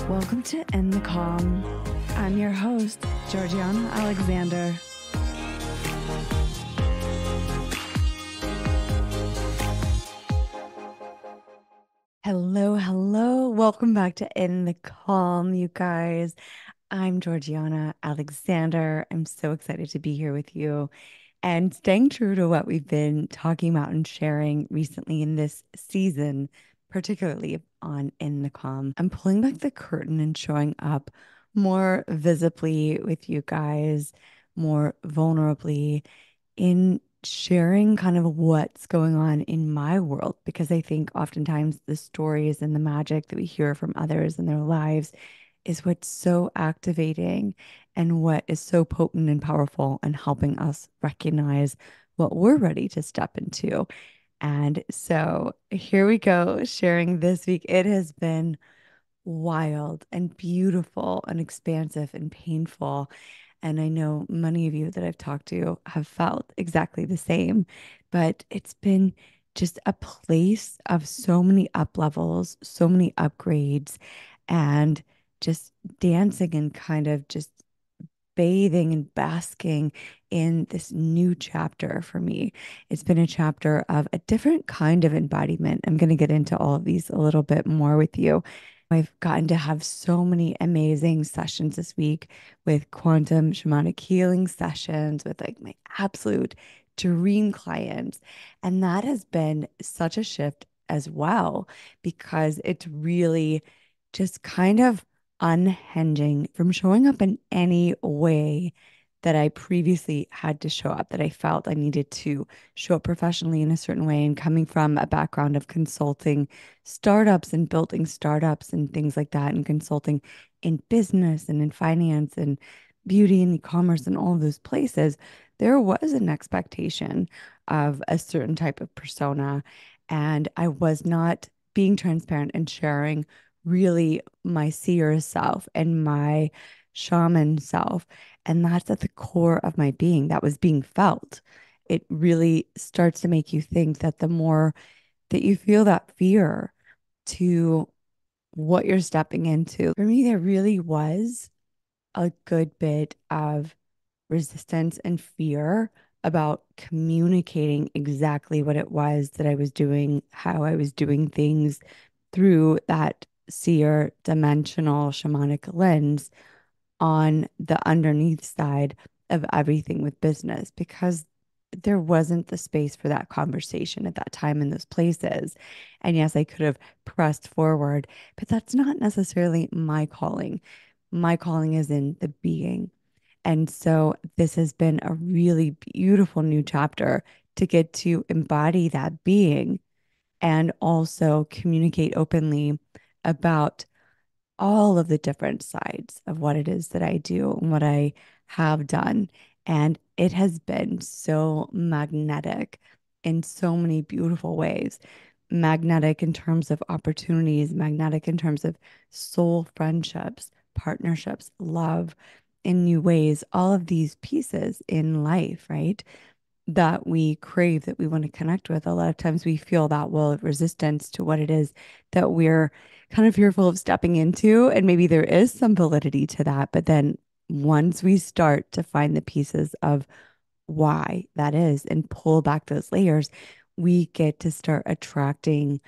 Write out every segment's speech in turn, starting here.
Welcome to In the Calm. I'm your host, Georgiana Alexander. Hello. Welcome back to In the Calm, you guys. I'm Georgiana Alexander. I'm so excited to be here with you and staying true to what we've been talking about and sharing recently in this season, particularly on In the Calm. I'm pulling back the curtain and showing up more visibly with you guys, more vulnerably in sharing kind of what's going on in my world, because I think oftentimes the stories and the magic that we hear from others in their lives is what's so activating and what is so potent and powerful and helping us recognize what we're ready to step into. And so here we go, sharing this week. It has been wild and beautiful and expansive and painful. And I know many of you that I've talked to have felt exactly the same, but it's been just a place of so many up levels, so many upgrades, and just dancing and kind of just bathing and basking in this new chapter for me. It's been a chapter of a different kind of embodiment. I'm going to get into all of these a little bit more with you. I've gotten to have so many amazing sessions this week with quantum shamanic healing sessions with like my absolute dream clients. And that has been such a shift as well, because it's really just kind of unhinging from showing up in any way that I previously had to show up, that I felt I needed to show up professionally in a certain way. And coming from a background of consulting startups and building startups and things like that, and consulting in business and in finance and beauty and e-commerce and all of those places, there was an expectation of a certain type of persona. And I was not being transparent and sharing really my seer self and my shaman self. And that's at the core of my being that was being felt. It really starts to make you think that the more that you feel that fear to what you're stepping into, for me, there really was a good bit of resistance and fear about communicating exactly what it was that I was doing, how I was doing things through that seer dimensional shamanic lens on the underneath side of everything with business, because there wasn't the space for that conversation at that time in those places. And yes, I could have pressed forward, but that's not necessarily my calling. My calling is in the being. And so this has been a really beautiful new chapter to get to embody that being and also communicate openly about all of the different sides of what it is that I do and what I have done. And it has been so magnetic in so many beautiful ways. Magnetic in terms of opportunities, magnetic in terms of soul friendships, partnerships, love in new ways, all of these pieces in life, right? That we crave, that we want to connect with. A lot of times we feel that wall of resistance to what it is that we're kind of fearful of stepping into. And maybe there is some validity to that. But then once we start to find the pieces of why that is and pull back those layers, we get to start attracting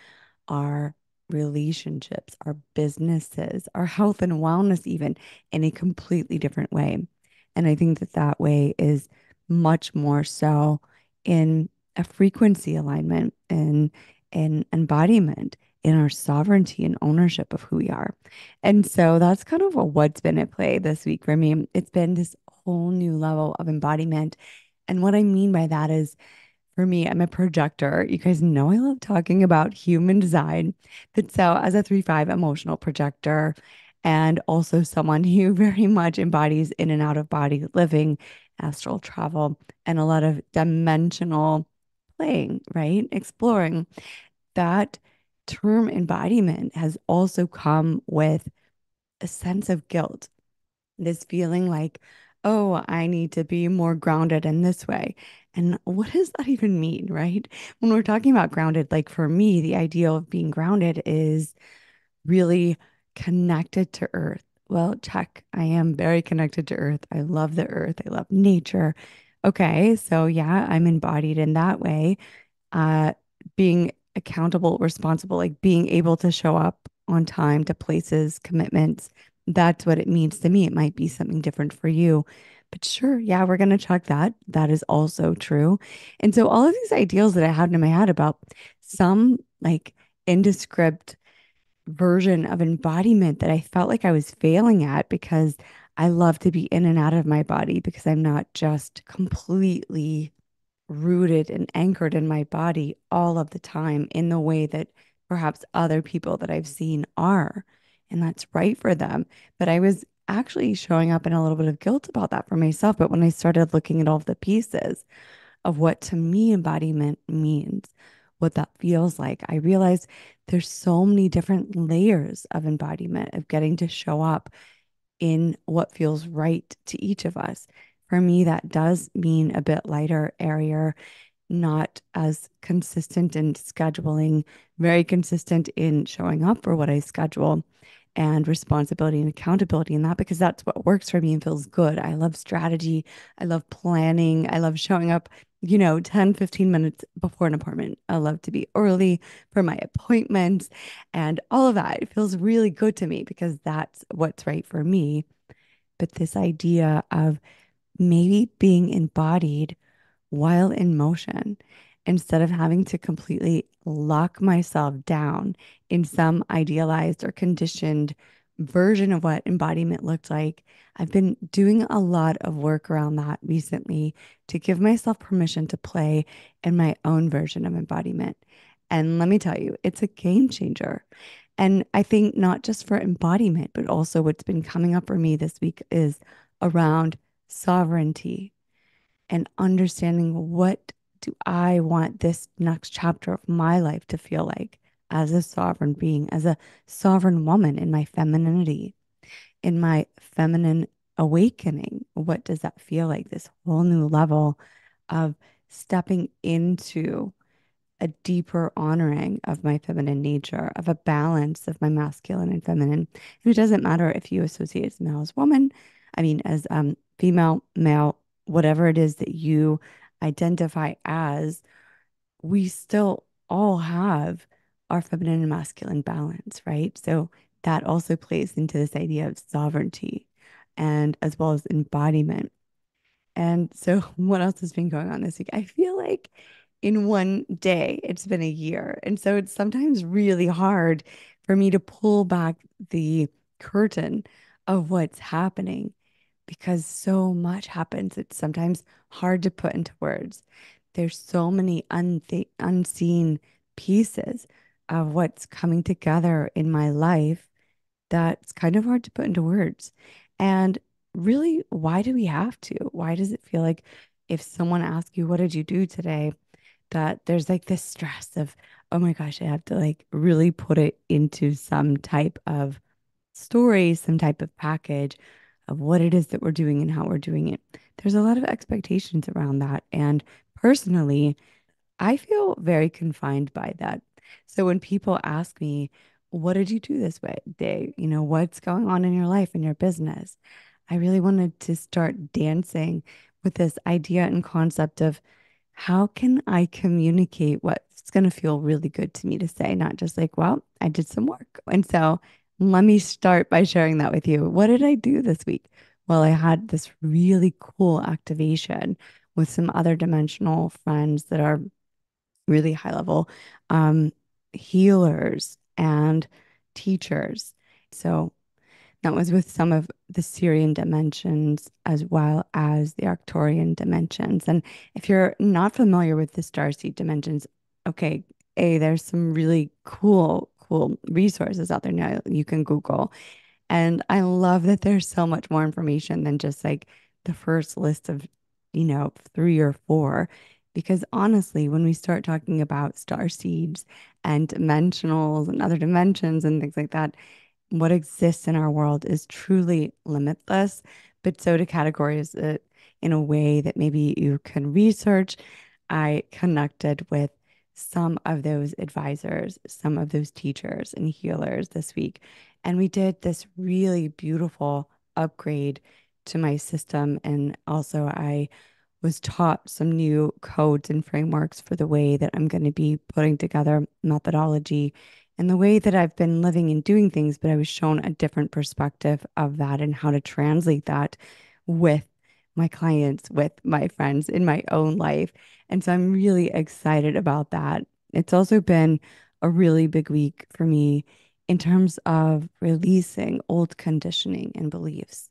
our relationships, our businesses, our health and wellness, even in a completely different way. And I think that that way is much more so in a frequency alignment and in embodiment in our sovereignty and ownership of who we are. And so that's kind of what's been at play this week for me. It's been this whole new level of embodiment. And what I mean by that is, for me, I'm a projector. You guys know I love talking about human design. But so, as a 3/5 emotional projector, and also someone who very much embodies in and out of body living, astral travel, and a lot of dimensional playing, right? Exploring, that term embodiment has also come with a sense of guilt, this feeling like, oh, I need to be more grounded in this way. And what does that even mean, right? When we're talking about grounded, like for me, the ideal of being grounded is really connected to earth. Well, check. I am very connected to earth. I love the earth. I love nature. Okay, so yeah, I'm embodied in that way. Uh, Being accountable, responsible, like being able to show up on time to places, commitments. That's what it means to me. It might be something different for you. But sure, yeah, we're going to check that. That is also true. And so all of these ideals that I had in my head about some like indescript version of embodiment that I felt like I was failing at because I love to be in and out of my body because I'm not just completely rooted and anchored in my body all of the time in the way that perhaps other people that I've seen are. And that's right for them. But I was actually showing up in a little bit of guilt about that for myself. But when I started looking at all of the pieces of what to me embodiment means, what that feels like, I realized there's so many different layers of embodiment, of getting to show up in what feels right to each of us. For me, that does mean a bit lighter, airier, not as consistent in scheduling, very consistent in showing up for what I schedule and responsibility and accountability in that because that's what works for me and feels good. I love strategy. I love planning. I love showing up, 10, 15 minutes before an appointment. I love to be early for my appointments and all of that. It feels really good to me because that's what's right for me. But this idea of maybe being embodied while in motion instead of having to completely lock myself down in some idealized or conditioned version of what embodiment looked like. I've been doing a lot of work around that recently to give myself permission to play in my own version of embodiment. And let me tell you, it's a game changer. And I think not just for embodiment, but also what's been coming up for me this week is around sovereignty and understanding what do I want this next chapter of my life to feel like as a sovereign being, as a sovereign woman in my femininity, in my feminine awakening. What does that feel like? This whole new level of stepping into a deeper honoring of my feminine nature, of a balance of my masculine and feminine. And it doesn't matter if you associate as male as woman, I mean, as female, male, whatever it is that you identify as, we still all have our feminine and masculine balance, right? So that also plays into this idea of sovereignty and as well as embodiment. And so, what else has been going on this week? I feel like in one day, it's been a year. And so, it's sometimes really hard for me to pull back the curtain of what's happening because so much happens. It's sometimes hard to put into words. There's so many unseen pieces of what's coming together in my life that's kind of hard to put into words. And really, why do we have to? Why does it feel like if someone asks you, what did you do today? That there's like this stress of, oh my gosh, I have to like really put it into some type of story, some type of package of what it is that we're doing and how we're doing it. There's a lot of expectations around that. And personally, I feel very confined by that. So when people ask me, what did you do this day? What's going on in your life and your business? I really wanted to start dancing with this idea and concept of how can I communicate what's going to feel really good to me to say, not just like, well, I did some work. And so let me start by sharing that with you. What did I do this week? Well, I had this really cool activation with some other dimensional friends that are really high level um, healers and teachers. So that was with some of the Syrian dimensions as well as the Arcturian dimensions. And if you're not familiar with the starseed dimensions, okay, there's some really cool resources out there now you can Google. And I love that there's so much more information than just like the first list of, three or four. Because honestly, when we start talking about star seeds and dimensionals and other dimensions and things like that, what exists in our world is truly limitless. But so to categorize it in a way that maybe you can research, I connected with some of those advisors, some of those teachers and healers this week. And we did this really beautiful upgrade to my system. And also, I was taught some new codes and frameworks for the way that I'm going to be putting together methodology and the way that I've been living and doing things, but I was shown a different perspective of that and how to translate that with my clients, with my friends in my own life. And so I'm really excited about that. It's also been a really big week for me in terms of releasing old conditioning and beliefs.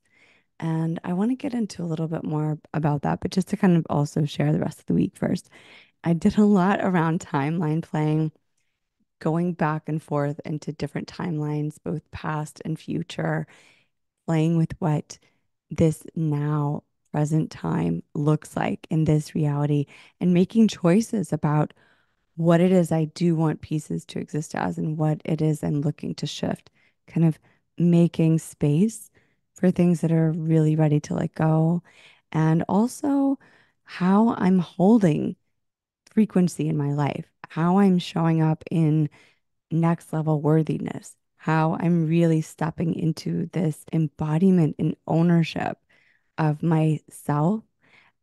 And I want to get into a little bit more about that, but just to kind of also share the rest of the week first. I did a lot around timeline playing, going back and forth into different timelines, both past and future, playing with what this now present time looks like in this reality and making choices about what it is I do want pieces to exist as and what it is I'm looking to shift, kind of making space for things that are really ready to let go. And also how I'm holding frequency in my life, how I'm showing up in next level worthiness, how I'm really stepping into this embodiment and ownership of myself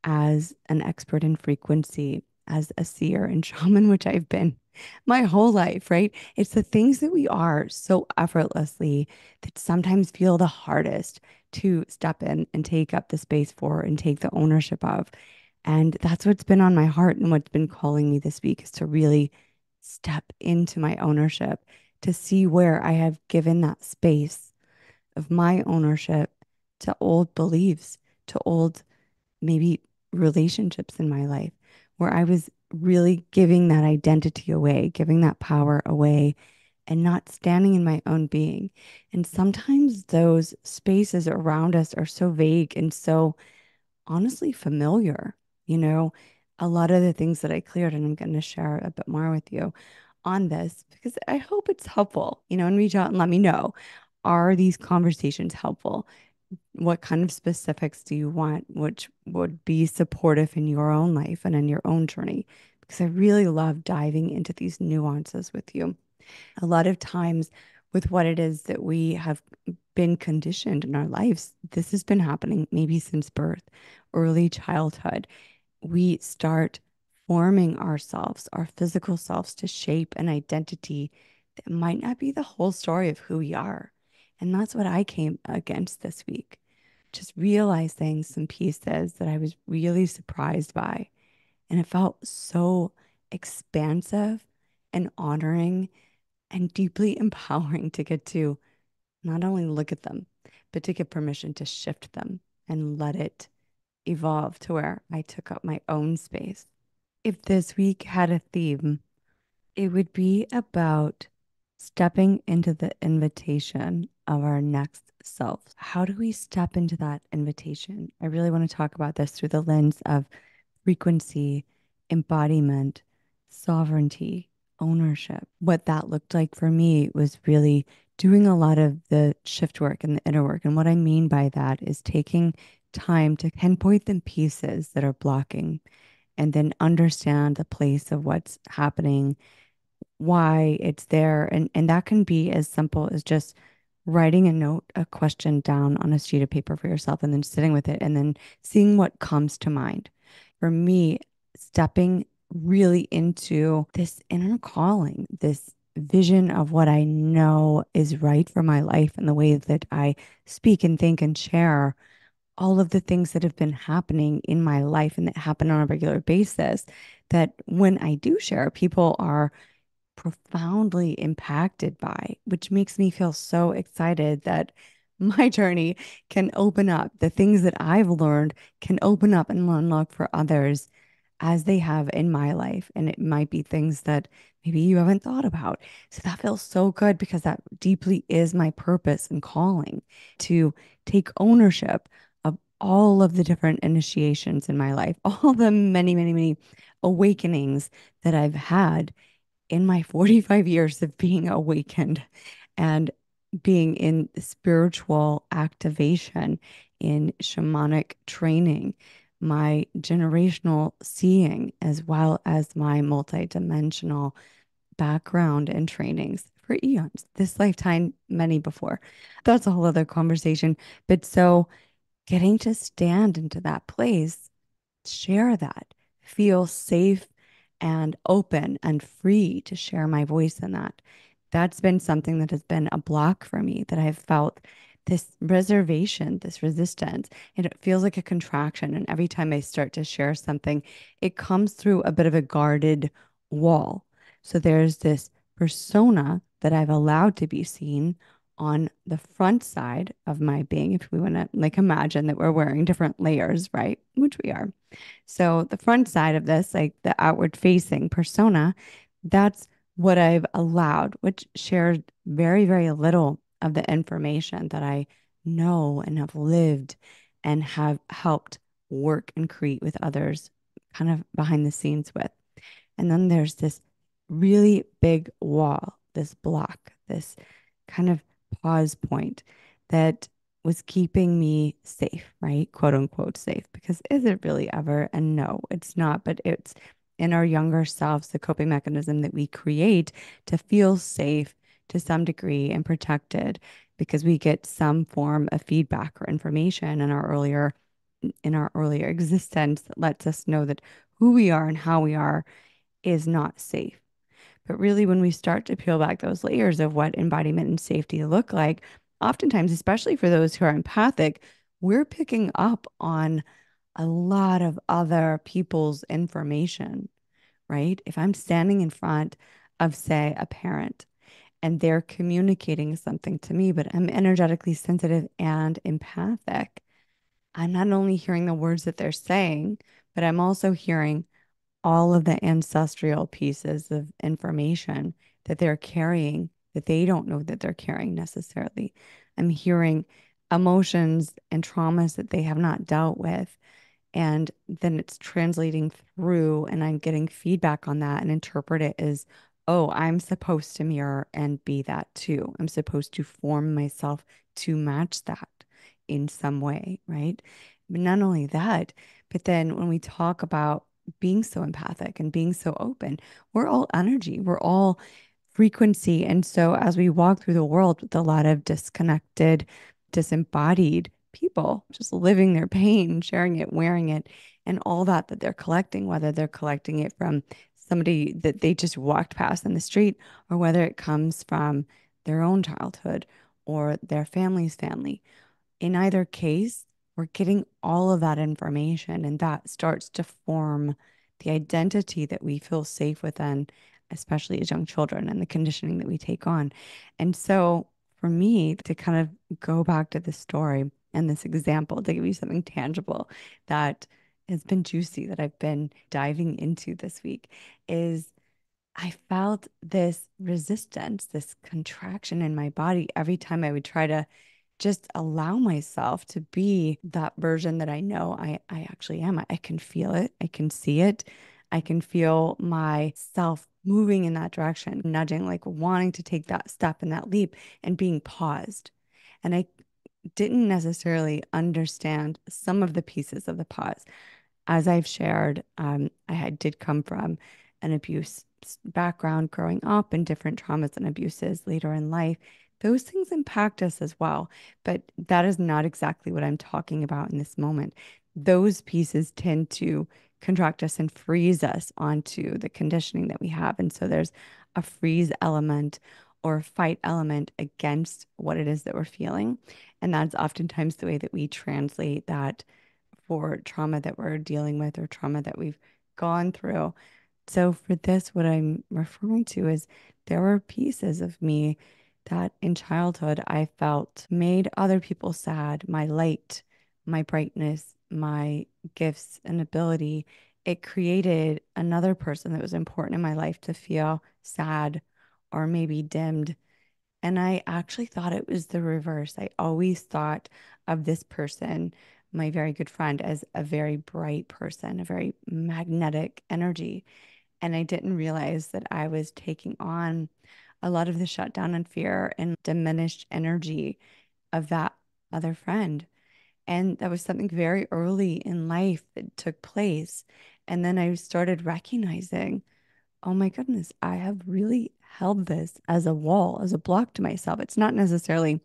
as an expert in frequency, as a seer and shaman, which I've been my whole life, right? It's the things that we are so effortlessly that sometimes feel the hardest to step in and take up the space for and take the ownership of. And that's what's been on my heart and what's been calling me this week is to really step into my ownership, to see where I have given that space of my ownership to old beliefs, to old maybe relationships in my life where I was really giving that identity away, giving that power away, and not standing in my own being. And sometimes those spaces around us are so vague and so honestly familiar. You know, a lot of the things that I cleared, and I'm going to share a bit more with you on this because I hope it's helpful, and reach out and let me know. Are these conversations helpful? What kind of specifics do you want, which would be supportive in your own life and in your own journey? Because I really love diving into these nuances with you. A lot of times, with what it is that we have been conditioned in our lives, this has been happening maybe since birth, early childhood. We start forming ourselves, our physical selves, to shape an identity that might not be the whole story of who we are. And that's what I came against this week. Just realizing some pieces that I was really surprised by. And it felt so expansive and honoring and deeply empowering to get to not only look at them, but to get permission to shift them and let it evolve to where I took up my own space. If this week had a theme, it would be about stepping into the invitation of our next selves. How do we step into that invitation? I really want to talk about this through the lens of frequency, embodiment, sovereignty, ownership. What that looked like for me was really doing a lot of the shift work and the inner work. And what I mean by that is taking time to pinpoint the pieces that are blocking and then understand the place of what's happening, why it's there. And that can be as simple as just writing a note, a question down on a sheet of paper for yourself and then sitting with it and then seeing what comes to mind. For me, stepping really into this inner calling, this vision of what I know is right for my life and the way that I speak and think and share all of the things that have been happening in my life and that happen on a regular basis, that when I do share, people are profoundly impacted by, which makes me feel so excited that my journey can open up. The things that I've learned can open up and unlock for others as they have in my life. And it might be things that maybe you haven't thought about. So that feels so good because that deeply is my purpose and calling to take ownership of all of the different initiations in my life, all the many, many, many awakenings that I've had in my 45 years of being awakened and being in spiritual activation, in shamanic training, my generational seeing as well as my multidimensional background and trainings for eons, this lifetime, many before. That's a whole other conversation. But so getting to stand into that place, share that, feel safe and open and free to share my voice in that. That's been something that has been a block for me, that I've felt this reservation, this resistance, and it feels like a contraction. And every time I start to share something, it comes through a bit of a guarded wall. So there's this persona that I've allowed to be seen on the front side of my being. If we want to like imagine that we're wearing different layers, right? Which we are. So the front side of this, like the outward facing persona, that's what I've allowed, which shared very, very little of the information that I know and have lived and have helped work and create with others kind of behind the scenes with. And then there's this really big wall, this block, this kind of pause point that was keeping me safe, right? Quote unquote safe. Because is it really ever? And no, it's not. But it's in our younger selves, the coping mechanism that we create to feel safe to some degree and protected because we get some form of feedback or information in our earlier existence that lets us know that who we are and how we are is not safe. But really, when we start to peel back those layers of what embodiment and safety look like, oftentimes, especially for those who are empathic, we're picking up on a lot of other people's information, right? If I'm standing in front of, say, a parent and they're communicating something to me, but I'm energetically sensitive and empathic, I'm not only hearing the words that they're saying, but I'm also hearing all of the ancestral pieces of information that they're carrying that they don't know that they're carrying necessarily. I'm hearing emotions and traumas that they have not dealt with. And then it's translating through, and I'm getting feedback on that and interpret it as, oh, I'm supposed to mirror and be that too. I'm supposed to form myself to match that in some way, right? But not only that, but then when we talk about being so empathic and being so open, we're all energy, we're all frequency. And so as we walk through the world with a lot of disconnected, disembodied people, just living their pain, sharing it, wearing it, and all that that they're collecting, whether they're collecting it from somebody that they just walked past in the street, or whether it comes from their own childhood or their family's family. In either case, we're getting all of that information, and that starts to form the identity that we feel safe within, especially as young children, and the conditioning that we take on. And so, for me to kind of go back to this story and this example to give you something tangible that has been juicy that I've been diving into this week is I felt this resistance, this contraction in my body every time I would try to just allow myself to be that version that I know I actually am. I can feel it. I can see it. I can feel myself moving in that direction, nudging, like wanting to take that step and that leap and being paused. And I didn't necessarily understand some of the pieces of the pause. As I've shared, did come from an abuse background growing up and different traumas and abuses later in life. Those things impact us as well, but that is not exactly what I'm talking about in this moment. Those pieces tend to contract us and freeze us onto the conditioning that we have. And so there's a freeze element or fight element against what it is that we're feeling. And that's oftentimes the way that we translate that for trauma that we're dealing with or trauma that we've gone through. So for this, what I'm referring to is there were pieces of me that in childhood I felt made other people sad, my light, my brightness, my gifts and ability. It created another person that was important in my life to feel sad or maybe dimmed. And I actually thought it was the reverse. I always thought of this person, my very good friend, as a very bright person, a very magnetic energy. And I didn't realize that I was taking on a lot of the shutdown and fear and diminished energy of that other friend. And that was something very early in life that took place. And then I started recognizing, oh my goodness, I have really held this as a wall, as a block to myself. It's not necessarily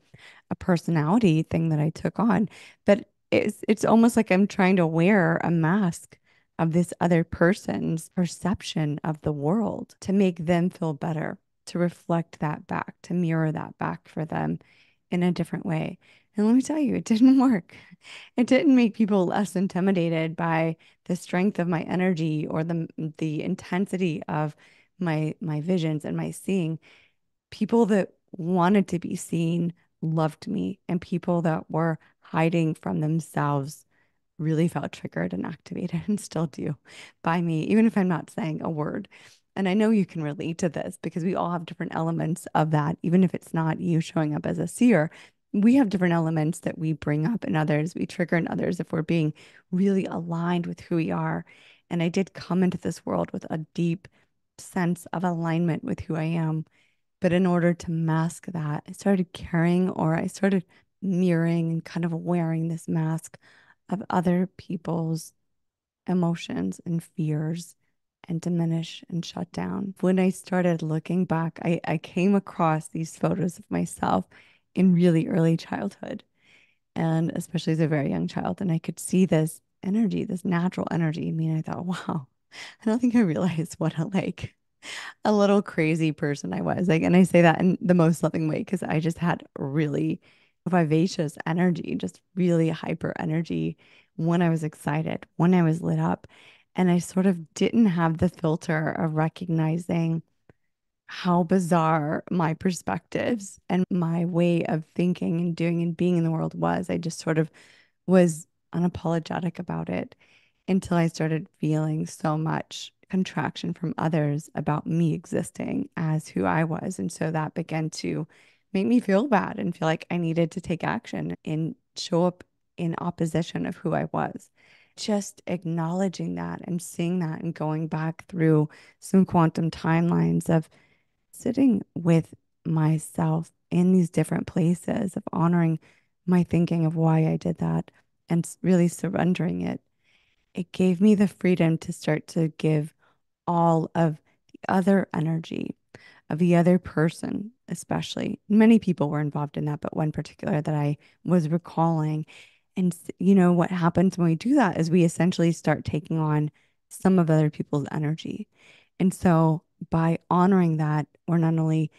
a personality thing that I took on, but it's almost like I'm trying to wear a mask of this other person's perception of the world to make them feel better, to reflect that back, to mirror that back for them in a different way. And let me tell you, it didn't work. It didn't make people less intimidated by the strength of my energy or the intensity of my visions and my seeing. People that wanted to be seen loved me, and people that were hiding from themselves really felt triggered and activated and still do by me, even if I'm not saying a word. And I know you can relate to this because we all have different elements of that, even if it's not you showing up as a seer. We have different elements that we bring up in others, we trigger in others if we're being really aligned with who we are. And I did come into this world with a deep sense of alignment with who I am. But in order to mask that, I started carrying or I started mirroring and kind of wearing this mask of other people's emotions and fears and diminish and shut down. When I started looking back, I came across these photos of myself in really early childhood and especially as a very young child. And I could see this energy, this natural energy in me. And I thought, wow, I don't think I realized what a little crazy person I was. Like, and I say that in the most loving way because I just had really vivacious energy, just really hyper energy when I was excited, when I was lit up. And I sort of didn't have the filter of recognizing how bizarre my perspectives and my way of thinking and doing and being in the world was. I just sort of was unapologetic about it until I started feeling so much contraction from others about me existing as who I was. And so that began to make me feel bad and feel like I needed to take action and show up in opposition of who I was. Just acknowledging that and seeing that and going back through some quantum timelines of sitting with myself in these different places of honoring my thinking of why I did that and really surrendering it. It gave me the freedom to start to give all of the other energy of the other person, especially. Many people were involved in that, but one particular that I was recalling. And you know what happens when we do that is we essentially start taking on some of other people's energy. And so by honoring that, we're not only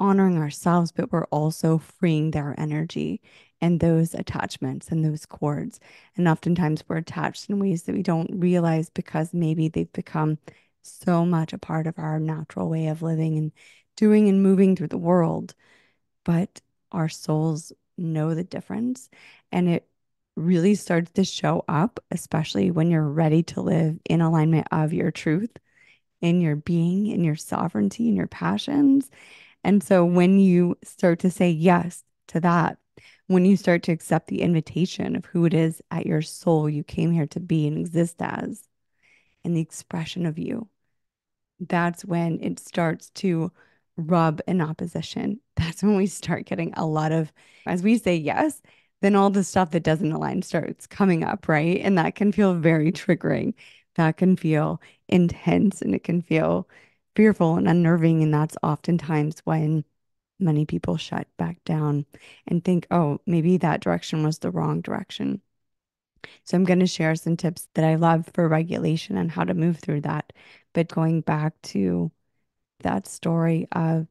honoring ourselves, but we're also freeing their energy and those attachments and those cords. And oftentimes we're attached in ways that we don't realize because maybe they've become so much a part of our natural way of living and doing and moving through the world. But our souls know the difference. And it really starts to show up, especially when you're ready to live in alignment of your truth, in your being, in your sovereignty, in your passions. And so when you start to say yes to that, when you start to accept the invitation of who it is at your soul you came here to be and exist as, and the expression of you, that's when it starts to rub in opposition. That's when we start getting a lot of, as we say yes, then all the stuff that doesn't align starts coming up, right? And that can feel very triggering. That can feel intense and it can feel fearful and unnerving. And that's oftentimes when many people shut back down and think, oh, maybe that direction was the wrong direction. So I'm going to share some tips that I love for regulation and how to move through that. But going back to that story of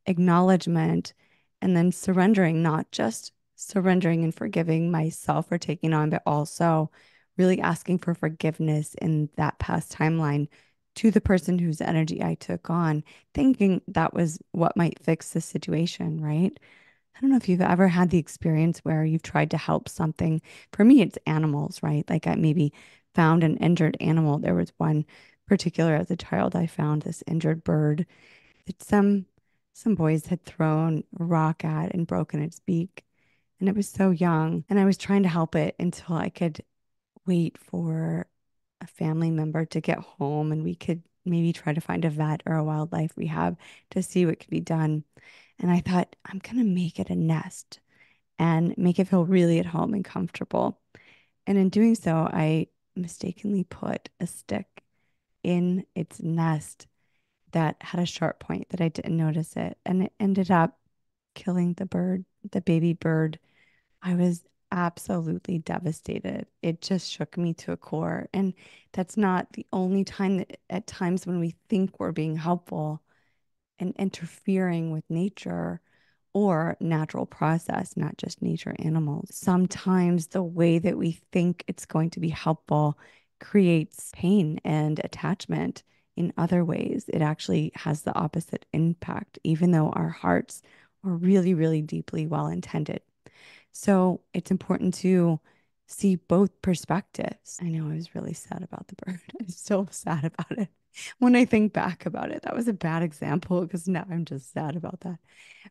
acknowledgement and then surrendering, not just surrendering and forgiving myself for taking on, but also really asking for forgiveness in that past timeline to the person whose energy I took on, thinking that was what might fix the situation, right? I don't know if you've ever had the experience where you've tried to help something. For me, it's animals, right? Like I maybe found an injured animal. There was one particular as a child, I found this injured bird that some boys had thrown a rock at and broken its beak. And it was so young. And I was trying to help it until I could wait for a family member to get home and we could maybe try to find a vet or a wildlife rehab to see what could be done. And I thought, I'm going to make it a nest and make it feel really at home and comfortable. And in doing so, I mistakenly put a stick in its nest that had a sharp point that I didn't notice it. And it ended up killing the bird, the baby bird. I was absolutely devastated. It just shook me to a core. And that's not the only time that at times when we think we're being helpful and interfering with nature or natural process, not just nature animals. Sometimes the way that we think it's going to be helpful creates pain and attachment. In other ways, it actually has the opposite impact, even though our hearts are really, really deeply well intended. So it's important to see both perspectives. I know I was really sad about the bird. I'm still sad about it. When I think back about it, that was a bad example because now I'm just sad about that.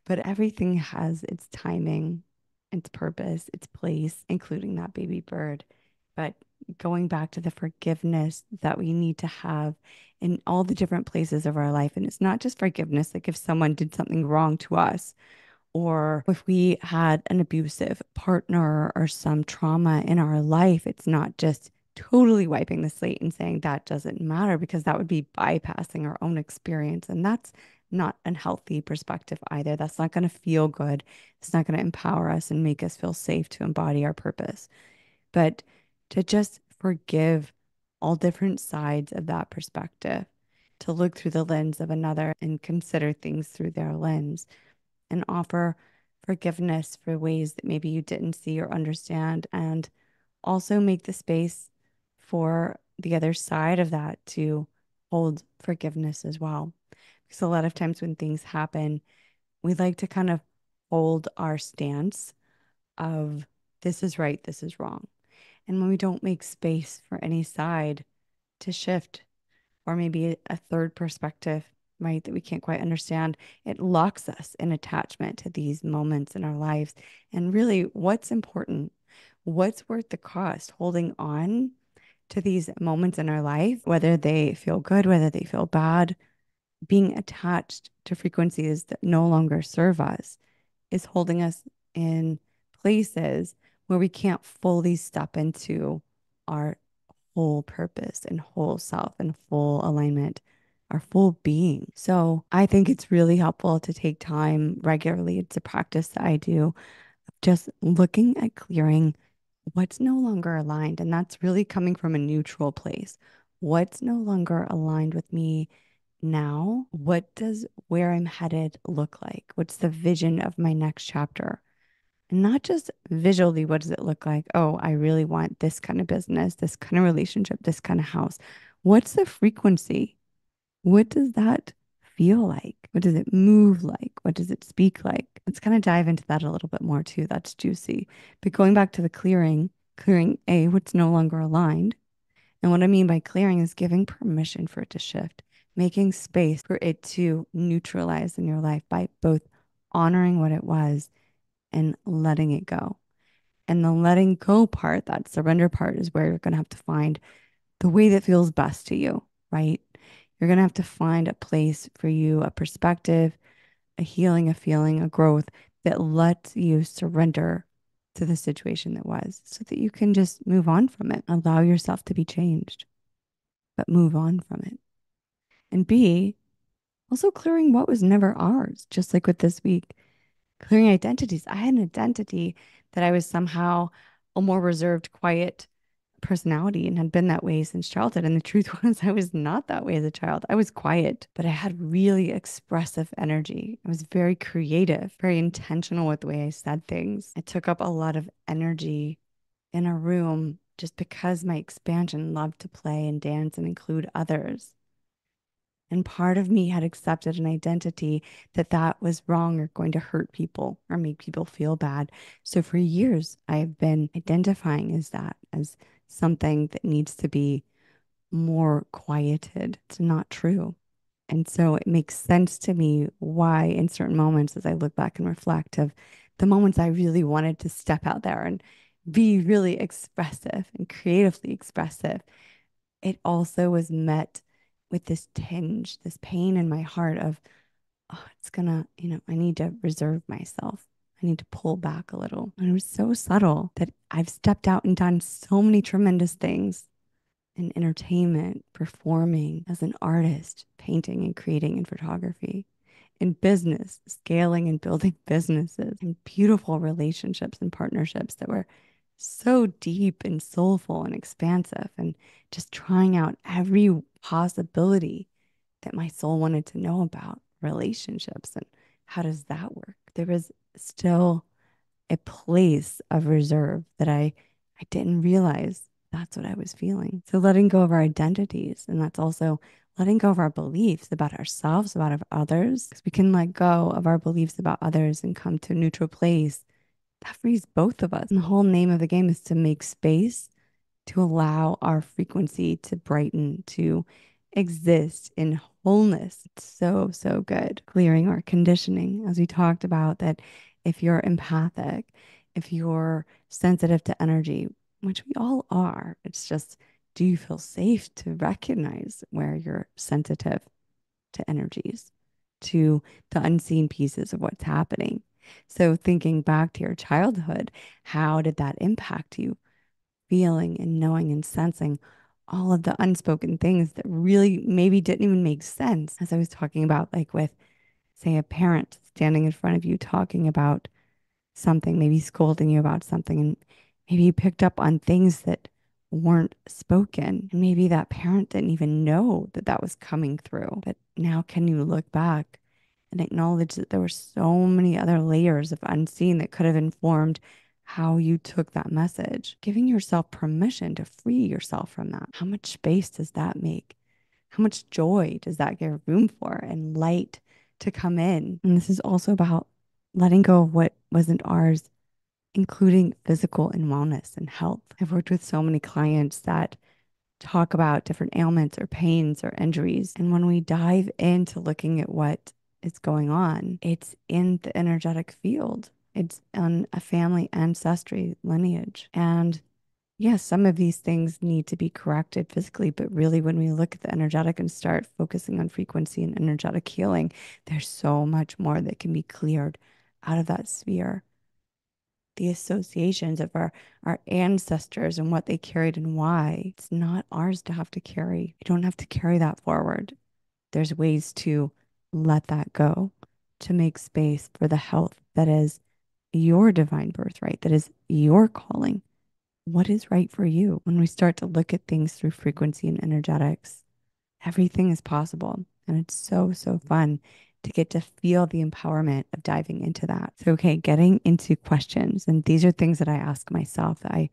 But everything has its timing, its purpose, its place, including that baby bird. But going back to the forgiveness that we need to have in all the different places of our life. And it's not just forgiveness, like if someone did something wrong to us, or if we had an abusive partner or some trauma in our life, it's not just totally wiping the slate and saying that doesn't matter because that would be bypassing our own experience. And that's not a healthy perspective either. That's not going to feel good. It's not going to empower us and make us feel safe to embody our purpose. But to just forgive all different sides of that perspective, to look through the lens of another and consider things through their lens and offer forgiveness for ways that maybe you didn't see or understand, and also make the space for the other side of that to hold forgiveness as well. Because a lot of times when things happen, we like to kind of hold our stance of this is right, this is wrong. And when we don't make space for any side to shift, or maybe a third perspective, right, that we can't quite understand, it locks us in attachment to these moments in our lives. And really, what's important? What's worth the cost? Holding on to these moments in our life, whether they feel good, whether they feel bad, being attached to frequencies that no longer serve us is holding us in places where we can't fully step into our whole purpose and whole self and full alignment, our full being. So I think it's really helpful to take time regularly. It's a practice that I do, just looking at clearing what's no longer aligned. And that's really coming from a neutral place. What's no longer aligned with me now? What does where I'm headed look like? What's the vision of my next chapter? And not just visually, what does it look like? Oh, I really want this kind of business, this kind of relationship, this kind of house. What's the frequency? What does that feel like? What does it move like? What does it speak like? Let's kind of dive into that a little bit more too. That's juicy. But going back to the clearing A, what's no longer aligned. And what I mean by clearing is giving permission for it to shift, making space for it to neutralize in your life by both honoring what it was and letting it go. And the letting go part, that surrender part, is where you're going to have to find the way that feels best to you, right? You're going to have to find a place for you, a perspective, a healing, a feeling, a growth that lets you surrender to the situation that was so that you can just move on from it. Allow yourself to be changed, but move on from it. And B, also clearing what was never ours, just like with this week. Clearing identities. I had an identity that I was somehow a more reserved, quiet personality and had been that way since childhood. And the truth was, I was not that way as a child. I was quiet, but I had really expressive energy. I was very creative, very intentional with the way I said things. I took up a lot of energy in a room just because my expansion loved to play and dance and include others. And part of me had accepted an identity that that was wrong or going to hurt people or make people feel bad. So for years, I have been identifying as that, as something that needs to be more quieted. It's not true. And so it makes sense to me why, in certain moments, as I look back and reflect, of the moments I really wanted to step out there and be really expressive and creatively expressive, it also was met with this tinge, this pain in my heart of, oh, it's gonna, I need to reserve myself. I need to pull back a little. And it was so subtle that I've stepped out and done so many tremendous things in entertainment, performing as an artist, painting and creating in photography, in business, scaling and building businesses, and beautiful relationships and partnerships that were so deep and soulful and expansive, and just trying out every possibility that my soul wanted to know about relationships and how does that work. There was still a place of reserve that I didn't realize that's what I was feeling. So letting go of our identities, and that's also letting go of our beliefs about ourselves, about of others. 'Cause we can let go of our beliefs about others and come to a neutral place. That frees both of us. And the whole name of the game is to make space to allow our frequency to brighten, to exist in wholeness. It's so, so good. Clearing our conditioning, as we talked about, that if you're empathic, if you're sensitive to energy, which we all are, it's just, do you feel safe to recognize where you're sensitive to energies, to the unseen pieces of what's happening? So, thinking back to your childhood, how did that impact you? Feeling and knowing and sensing all of the unspoken things that really maybe didn't even make sense. As I was talking about, like with, say, a parent standing in front of you talking about something, maybe scolding you about something, and maybe you picked up on things that weren't spoken. And maybe that parent didn't even know that that was coming through. But now, can you look back and acknowledge that there were so many other layers of unseen that could have informed how you took that message? Giving yourself permission to free yourself from that. How much space does that make? How much joy does that give room for and light to come in? And this is also about letting go of what wasn't ours, including physical and wellness and health. I've worked with so many clients that talk about different ailments or pains or injuries. And when we dive into looking at what is going on, it's in the energetic field. It's on a family ancestry lineage. And yes, some of these things need to be corrected physically, but really, when we look at the energetic and start focusing on frequency and energetic healing, there's so much more that can be cleared out of that sphere. The associations of our ancestors and what they carried and why, it's not ours to have to carry. We don't have to carry that forward. There's ways to let that go, to make space for the health that is your divine birthright, that is your calling. What is right for you? When we start to look at things through frequency and energetics, everything is possible. And it's so, so fun to get to feel the empowerment of diving into that. So, okay, getting into questions. And these are things that I ask myself that I,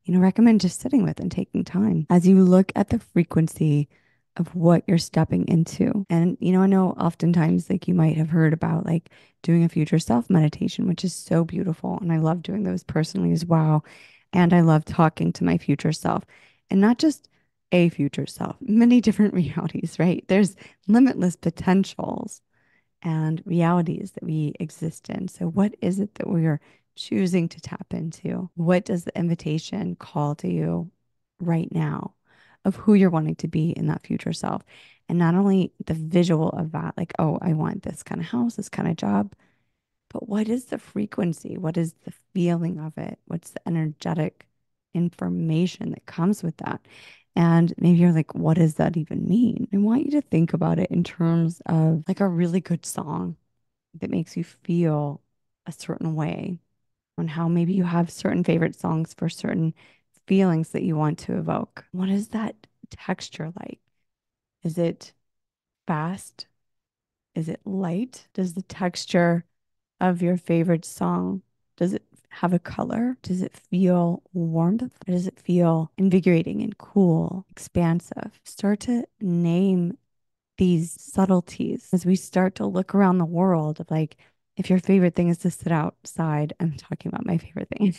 recommend just sitting with and taking time as you look at the frequency of what you're stepping into. And, I know oftentimes, like, you might have heard about like doing a future self meditation, which is so beautiful. And I love doing those personally as well. And I love talking to my future self, and not just a future self, many different realities, right? There's limitless potentials and realities that we exist in. So, what is it that we are choosing to tap into? What does the invitation call to you right now of who you're wanting to be in that future self? And not only the visual of that, like, oh, I want this kind of house, this kind of job, but what is the frequency? What is the feeling of it? What's the energetic information that comes with that? And maybe you're like, what does that even mean? I want you to think about it in terms of like a really good song that makes you feel a certain way, on how maybe you have certain favorite songs for certain feelings that you want to evoke. What is that texture like? Is it fast? Is it light? Does the texture of your favorite song, does it have a color? Does it feel warmth? Or does it feel invigorating and cool, expansive? Start to name these subtleties as we start to look around the world of like, if your favorite thing is to sit outside, I'm talking about my favorite thing,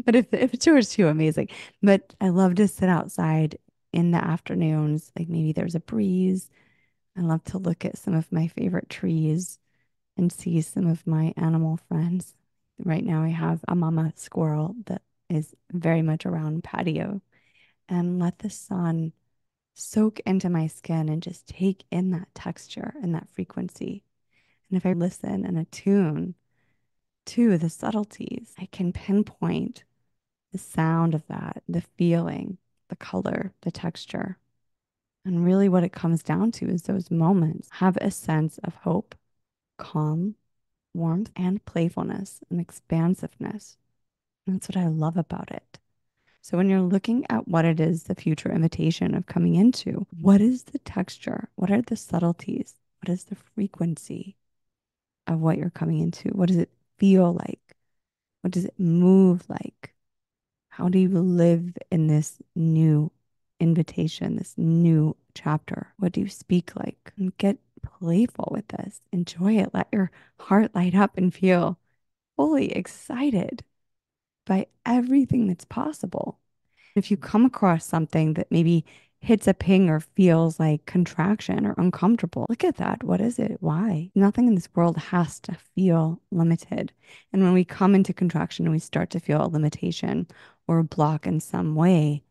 but if it's yours too, amazing. But I love to sit outside in the afternoons, like maybe there's a breeze. I love to look at some of my favorite trees and see some of my animal friends. Right now, I have a mama squirrel that is very much around patio, and let the sun soak into my skin and just take in that texture and that frequency. And if I listen and attune to the subtleties. I can pinpoint the sound of that, the feeling, the color, the texture. And really, what it comes down to is those moments have a sense of hope, calm, warmth, and playfulness and expansiveness. And that's what I love about it. So, when you're looking at what it is, the future invitation of coming into, what is the texture? What are the subtleties? What is the frequency of what you're coming into? What does it feel like? What does it move like? How do you live in this new invitation, this new chapter? What do you speak like? And get playful with this. Enjoy it. Let your heart light up and feel fully excited by everything that's possible. If you come across something that maybe hits a ping or feels like contraction or uncomfortable, look at that. What is it? Why? Nothing in this world has to feel limited. And when we come into contraction and we start to feel a limitation or a block in some way,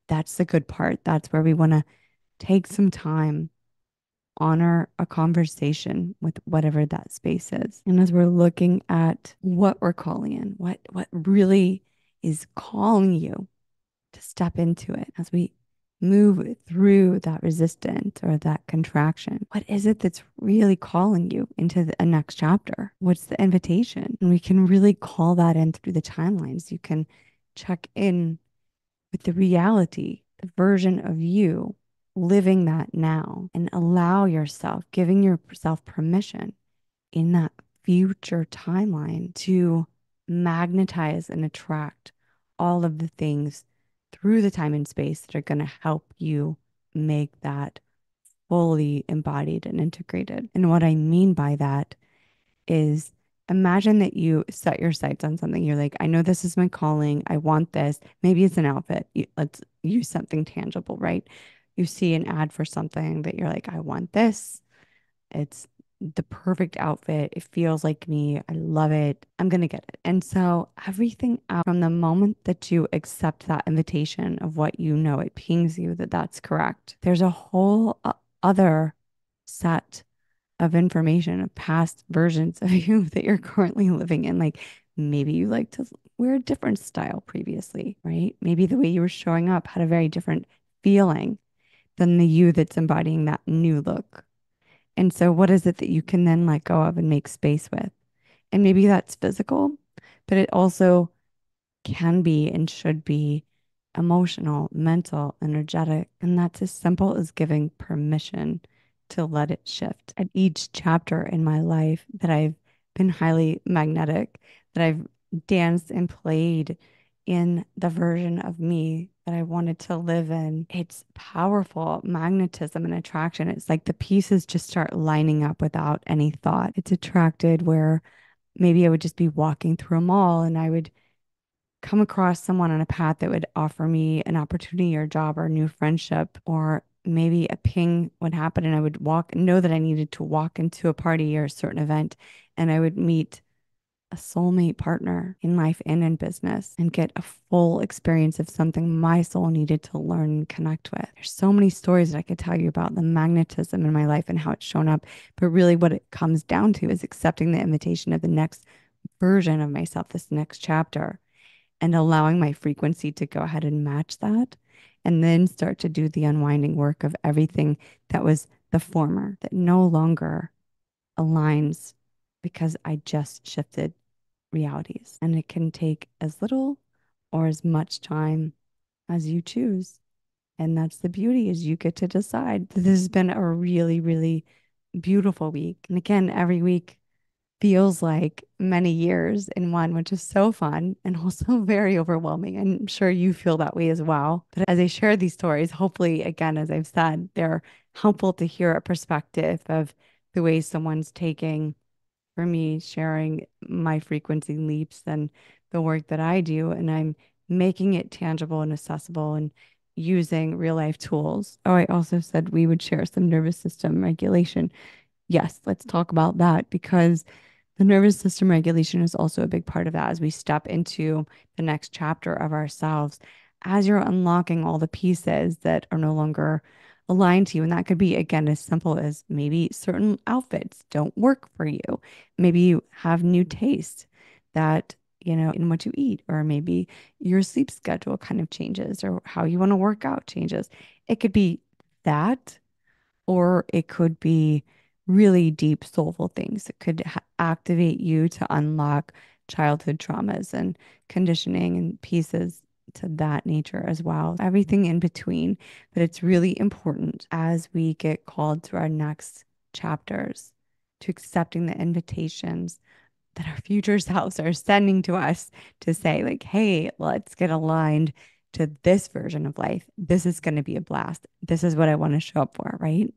that's the good part. That's where we want to take some time, honor a conversation with whatever that space is. And as we're looking at what we're calling in, what really is calling you to step into it as we move through that resistance or that contraction. What is it that's really calling you into a next chapter? What's the invitation? And we can really call that in through the timelines. You can check in with the reality, the version of you living that now, and allow yourself, giving yourself permission in that future timeline to magnetize and attract all of the things through the time and space that are going to help you make that fully embodied and integrated. And what I mean by that is imagine that you set your sights on something. You're like, I know this is my calling. I want this. Maybe it's an outfit. Let's use something tangible, right? You see an ad for something that you're like, I want this. It's the perfect outfit. It feels like me. I love it. I'm going to get it. And so everything out from the moment that you accept that invitation of what you know, it pings you that that's correct. There's a whole other set of information of past versions of you that you're currently living in. Like maybe you like to wear a different style previously, right? Maybe the way you were showing up had a very different feeling than the you that's embodying that new look. And so, what is it that you can then let go of and make space with? And maybe that's physical, but it also can be and should be emotional, mental, energetic. And that's as simple as giving permission to let it shift. At each chapter in my life that I've been highly magnetic, that I've danced and played in the version of me that I wanted to live in, it's powerful. Magnetism and attraction. It's like the pieces just start lining up without any thought. It's attracted where maybe I would just be walking through a mall and I would come across someone on a path that would offer me an opportunity or a job or a new friendship, or maybe a ping would happen and I would know that I needed to walk into a party or a certain event, and I would meet a soulmate partner in life and in business and get a full experience of something my soul needed to learn and connect with. There's so many stories that I could tell you about the magnetism in my life and how it's shown up. But really, what it comes down to is accepting the invitation of the next version of myself, this next chapter, and allowing my frequency to go ahead and match that, and then start to do the unwinding work of everything that was the former that no longer aligns because I just shifted realities. And it can take as little or as much time as you choose. And that's the beauty, is you get to decide. This has been a really, really beautiful week. And again, every week feels like many years in one, which is so fun and also very overwhelming. I'm sure you feel that way as well. But as I share these stories, hopefully, again, as I've said, they're helpful to hear a perspective of the way someone's taking, for me, sharing my frequency leaps and the work that I do. And I'm making it tangible and accessible and using real life tools. Oh, I also said we would share some nervous system regulation. Yes, let's talk about that, because the nervous system regulation is also a big part of that as we step into the next chapter of ourselves, as you're unlocking all the pieces that are no longer aligned to you. And that could be, again, as simple as maybe certain outfits don't work for you. Maybe you have new taste. that, in what you eat, or maybe your sleep schedule kind of changes, or how you want to work out changes. It could be that, or it could be really deep, soulful things. It could activate you to unlock childhood traumas and conditioning and pieces to that nature as well. Everything in between. But it's really important as we get called to our next chapters to accepting the invitations that our future selves are sending to us to say, like, hey, let's get aligned to this version of life. This is going to be a blast. This is what I want to show up for, right?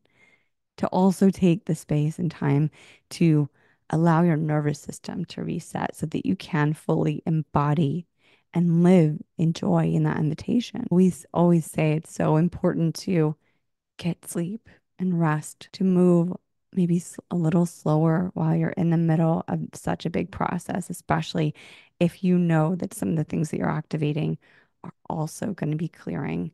To also take the space and time to allow your nervous system to reset so that you can fully embody and live in joy in that invitation. We always say it's so important to get sleep and rest, to move maybe a little slower while you're in the middle of such a big process, especially if you know that some of the things that you're activating are also going to be clearing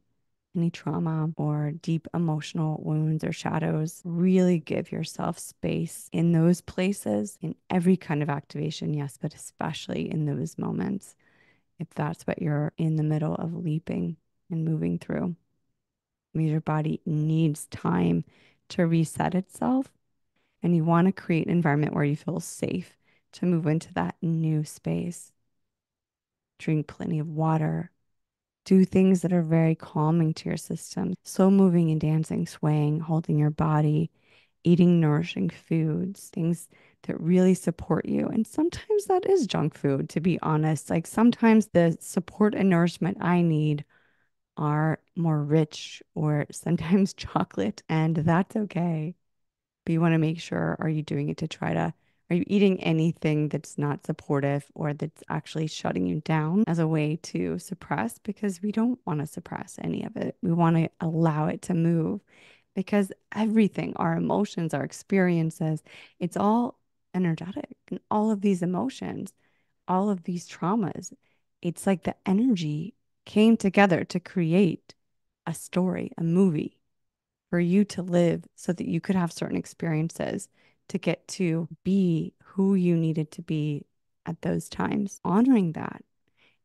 any trauma or deep emotional wounds or shadows. Really give yourself space in those places, in every kind of activation, yes, but especially in those moments, if that's what you're in the middle of leaping and moving through. Your body needs time to reset itself, and you want to create an environment where you feel safe to move into that new space. Drink plenty of water. Do things that are very calming to your system. Slow moving and dancing, swaying, holding your body, eating nourishing foods, things that really support you. And sometimes that is junk food, to be honest. Like sometimes the support and nourishment I need are more rich or sometimes chocolate, and that's okay. But you want to make sure, are you doing it to try to, are you eating anything that's not supportive or that's actually shutting you down as a way to suppress? Because we don't want to suppress any of it. We want to allow it to move because everything, our emotions, our experiences, it's all energetic. And all of these emotions, all of these traumas, it's like the energy came together to create a story, a movie for you to live so that you could have certain experiences to get to be who you needed to be at those times, honoring that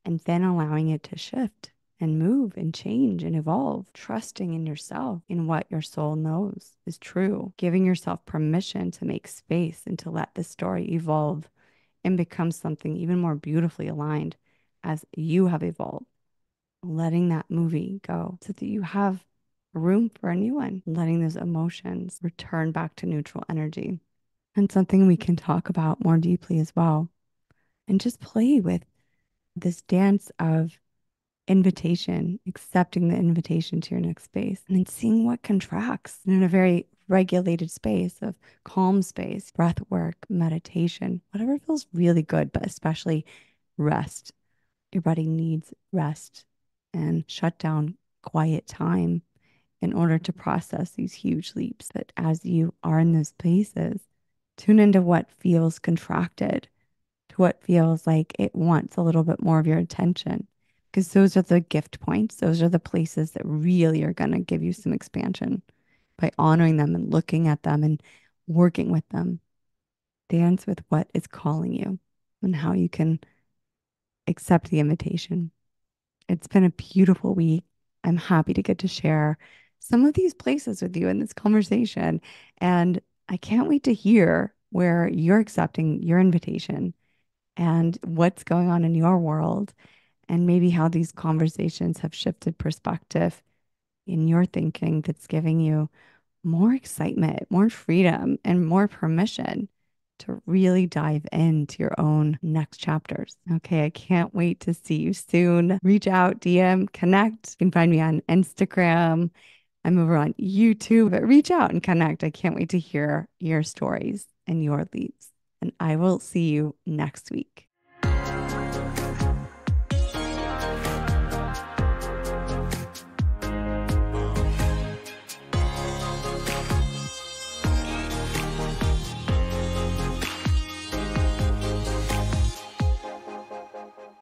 and then allowing it to shift and move and change and evolve, trusting in yourself, in what your soul knows is true, giving yourself permission to make space and to let the story evolve and become something even more beautifully aligned as you have evolved, letting that movie go so that you have room for a new one, letting those emotions return back to neutral energy. And something we can talk about more deeply as well. And just play with this dance of invitation, accepting the invitation to your next space, and then seeing what contracts in a very regulated space of calm space, breath work, meditation, whatever feels really good, but especially rest. Your body needs rest and shut down, quiet time in order to process these huge leaps. But as you are in those places, tune into what feels contracted, to what feels like it wants a little bit more of your attention. Because those are the gift points. Those are the places that really are going to give you some expansion by honoring them and looking at them and working with them. Dance with what is calling you and how you can accept the invitation. It's been a beautiful week. I'm happy to get to share some of these places with you in this conversation. And I can't wait to hear where you're accepting your invitation and what's going on in your world, and maybe how these conversations have shifted perspective in your thinking that's giving you more excitement, more freedom, and more permission to really dive into your own next chapters. Okay, I can't wait to see you soon. Reach out, DM, connect. You can find me on Instagram. I'm over on YouTube, but reach out and connect. I can't wait to hear your stories and your leads. And I will see you next week.